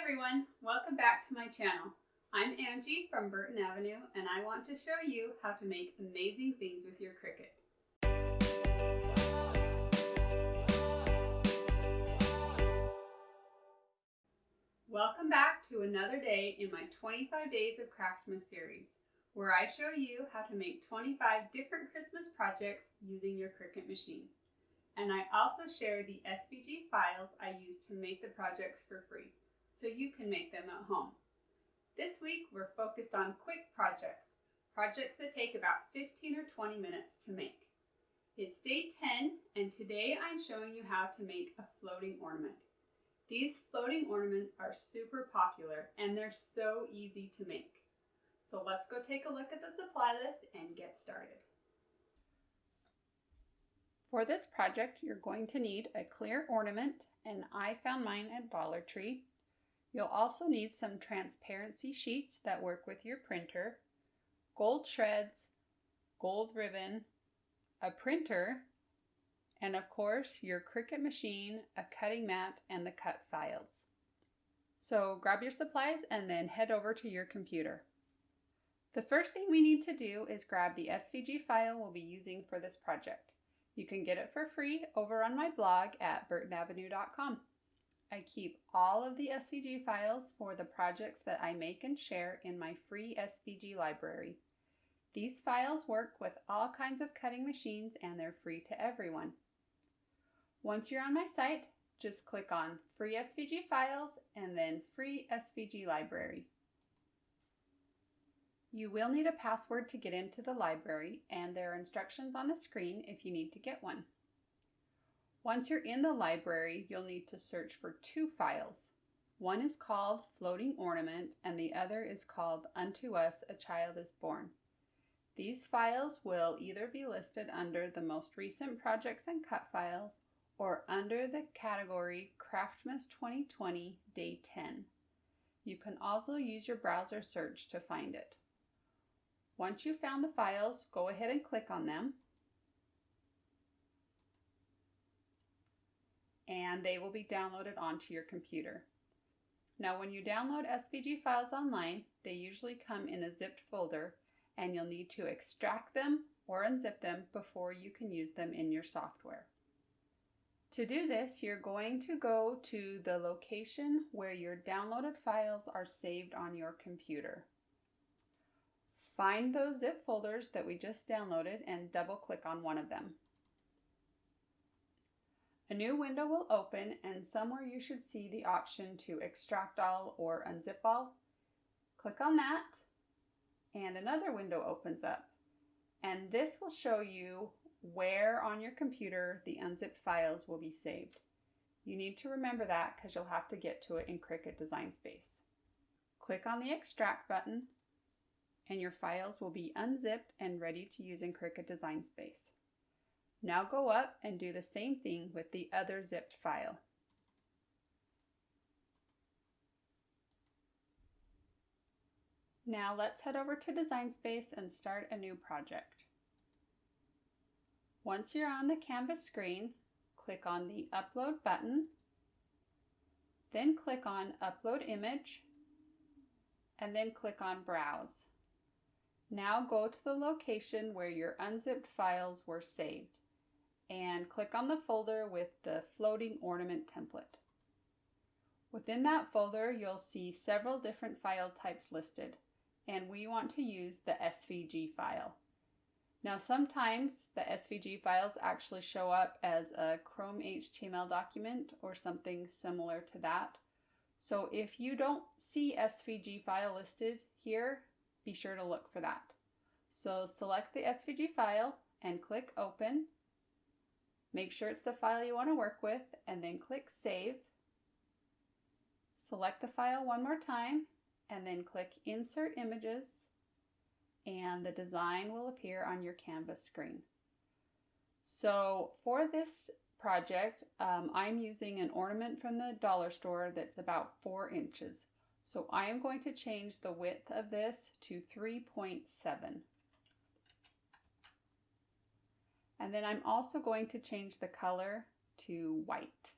everyone, welcome back to my channel. I'm Angie from Burton Avenue and I want to show you how to make amazing things with your Cricut. Welcome back to another day in my 25 Days of Craftmas series, where I show you how to make 25 different Christmas projects using your Cricut machine. And I also share the SVG files I use to make the projects for free, so you can make them at home. This week we're focused on quick projects that take about 15 or 20 minutes to make. It's day 10 and today I'm showing you how to make a floating ornament. These floating ornaments are super popular and they're so easy to make. So let's go take a look at the supply list and get started. For this project, you're going to need a clear ornament, and I found mine at Dollar Tree. You'll also need some transparency sheets that work with your printer, gold shreds, gold ribbon, a printer, and of course your Cricut machine, a cutting mat, and the cut files. So grab your supplies and then head over to your computer. The first thing we need to do is grab the SVG file we'll be using for this project. You can get it for free over on my blog at burtonavenue.com. I keep all of the SVG files for the projects that I make and share in my free SVG library. These files work with all kinds of cutting machines and they're free to everyone. Once you're on my site, just click on Free SVG Files and then Free SVG Library. You will need a password to get into the library, and there are instructions on the screen if you need to get one. Once you're in the library, you'll need to search for two files. One is called Floating Ornament and the other is called Unto Us a Child is Born. These files will either be listed under the most recent projects and cut files or under the category Craftmas 2020 Day 10. You can also use your browser search to find it. Once you've found the files, go ahead and click on them, and they will be downloaded onto your computer. Now when you download SVG files online, they usually come in a zipped folder, and you'll need to extract them or unzip them before you can use them in your software. To do this, you're going to go to the location where your downloaded files are saved on your computer. Find those zip folders that we just downloaded and double click on one of them. A new window will open and somewhere you should see the option to extract all or unzip all. Click on that and another window opens up, and this will show you where on your computer the unzipped files will be saved. You need to remember that because you'll have to get to it in Cricut Design Space. Click on the extract button and your files will be unzipped and ready to use in Cricut Design Space. Now go up and do the same thing with the other zipped file. Now let's head over to Design Space and start a new project. Once you're on the Canvas screen, click on the Upload button, then click on Upload Image, and then click on Browse. Now go to the location where your unzipped files were saved and click on the folder with the Floating Ornament template. Within that folder, you'll see several different file types listed, and we want to use the SVG file. Now sometimes the SVG files actually show up as a Chrome HTML document or something similar to that. So if you don't see SVG file listed here, be sure to look for that. So select the SVG file and click Open. Make sure it's the file you want to work with and then click Save. Select the file one more time and then click Insert Images, and the design will appear on your Canvas screen. So for this project, I'm using an ornament from the dollar store that's about 4 inches. So I am going to change the width of this to 3.7. And then I'm also going to change the color to white.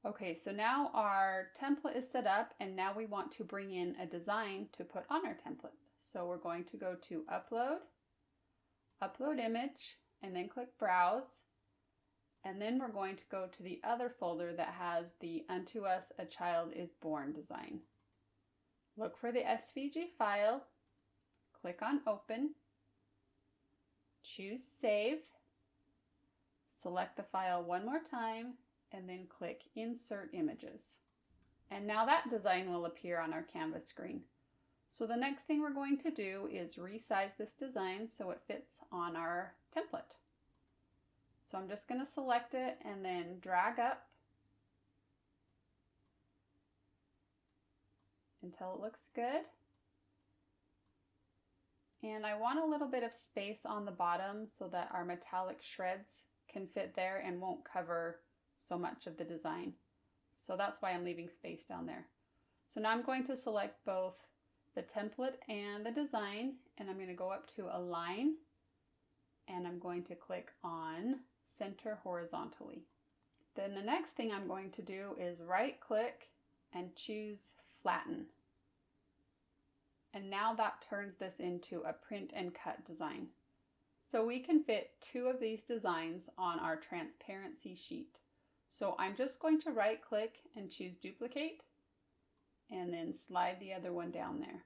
Okay, so now our template is set up and now we want to bring in a design to put on our template. So we're going to go to Upload, Upload Image, and then click Browse. And then we're going to go to the other folder that has the Unto Us a Child is Born design. Look for the SVG file, click on Open, choose Save, select the file one more time, and then click Insert Images. And now that design will appear on our Canvas screen. So the next thing we're going to do is resize this design so it fits on our template. So I'm just going to select it and then drag up until it looks good. And I want a little bit of space on the bottom so that our metallic shreds can fit there and won't cover so much of the design. So that's why I'm leaving space down there. So now I'm going to select both the template and the design, and I'm going to go up to Align, and I'm going to click on Center Horizontally. Then the next thing I'm going to do is right click and choose Flatten. And now that turns this into a print and cut design. So we can fit 2 of these designs on our transparency sheet. So I'm just going to right click and choose Duplicate and then slide the other one down there.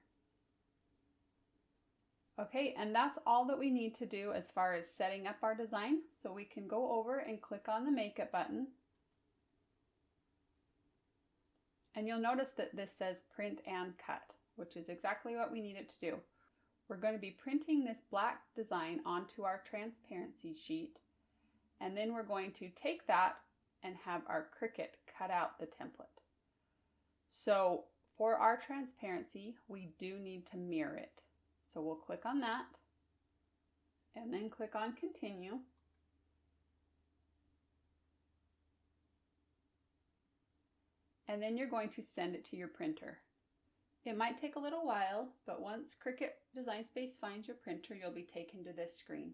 Okay, and that's all that we need to do as far as setting up our design. So we can go over and click on the Makeup button. And you'll notice that this says Print and Cut, which is exactly what we need it to do. We're going to be printing this black design onto our transparency sheet, and then we're going to take that and have our Cricut cut out the template. So for our transparency, we do need to mirror it. So we'll click on that and then click on Continue. And then you're going to send it to your printer. It might take a little while, but once Cricut Design Space finds your printer, you'll be taken to this screen.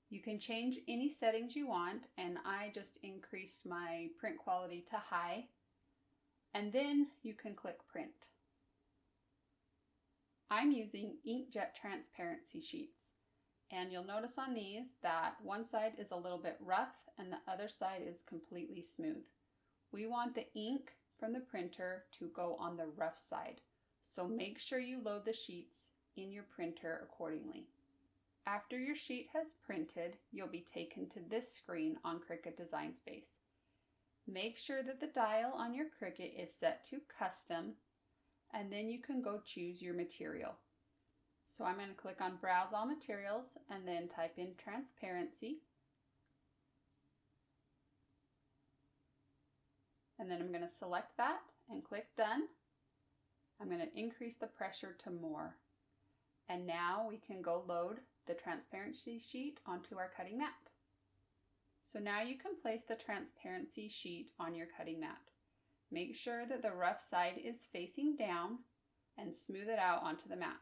You can change any settings you want, and I just increased my print quality to high. And then you can click Print. I'm using inkjet transparency sheets, and you'll notice on these that one side is a little bit rough and the other side is completely smooth. We want the ink from the printer to go on the rough side, so make sure you load the sheets in your printer accordingly. After your sheet has printed, you'll be taken to this screen on Cricut Design Space. Make sure that the dial on your Cricut is set to Custom, and then you can go choose your material. So I'm going to click on Browse All Materials and then type in Transparency. And then I'm going to select that and click Done. I'm going to increase the pressure to More. And now we can go load the transparency sheet onto our cutting mat. So now you can place the transparency sheet on your cutting mat. Make sure that the rough side is facing down and smooth it out onto the mat.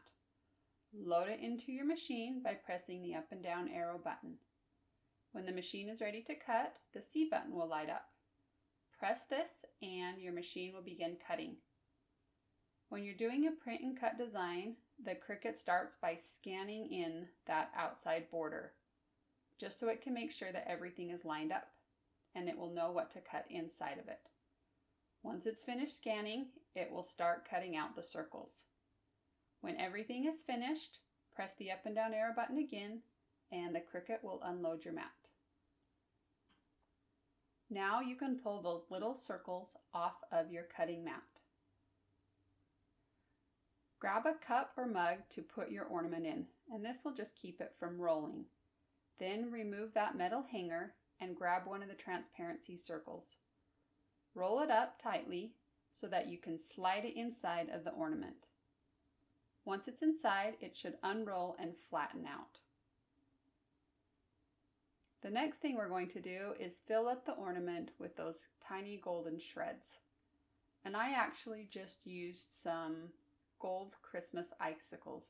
Load it into your machine by pressing the up and down arrow button. When the machine is ready to cut, the C button will light up. Press this and your machine will begin cutting. When you're doing a print and cut design, the Cricut starts by scanning in that outside border, just so it can make sure that everything is lined up, and it will know what to cut inside of it. Once it's finished scanning, it will start cutting out the circles. When everything is finished, press the up and down arrow button again, and the Cricut will unload your mat. Now you can pull those little circles off of your cutting mat. Grab a cup or mug to put your ornament in, and this will just keep it from rolling. Then remove that metal hanger and grab one of the transparency circles. Roll it up tightly so that you can slide it inside of the ornament. Once it's inside, it should unroll and flatten out. The next thing we're going to do is fill up the ornament with those tiny golden shreds. And I actually just used some gold Christmas icicles.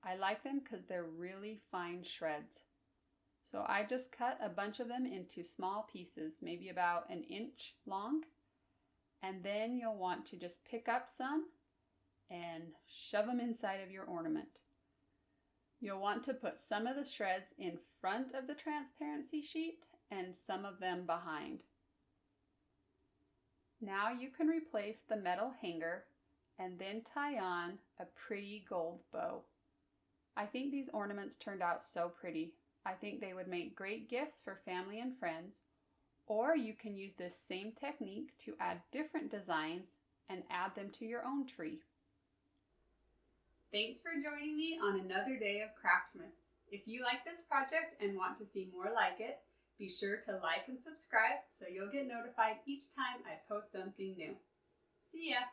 I like them because they're really fine shreds. So I just cut a bunch of them into small pieces, maybe about an inch long. And then you'll want to just pick up some and shove them inside of your ornament. You'll want to put some of the shreds in front of the transparency sheet and some of them behind. Now you can replace the metal hanger and then tie on a pretty gold bow. I think these ornaments turned out so pretty. I think they would make great gifts for family and friends, or you can use this same technique to add different designs and add them to your own tree. Thanks for joining me on another day of Craftmas. If you like this project and want to see more like it, be sure to like and subscribe so you'll get notified each time I post something new. See ya!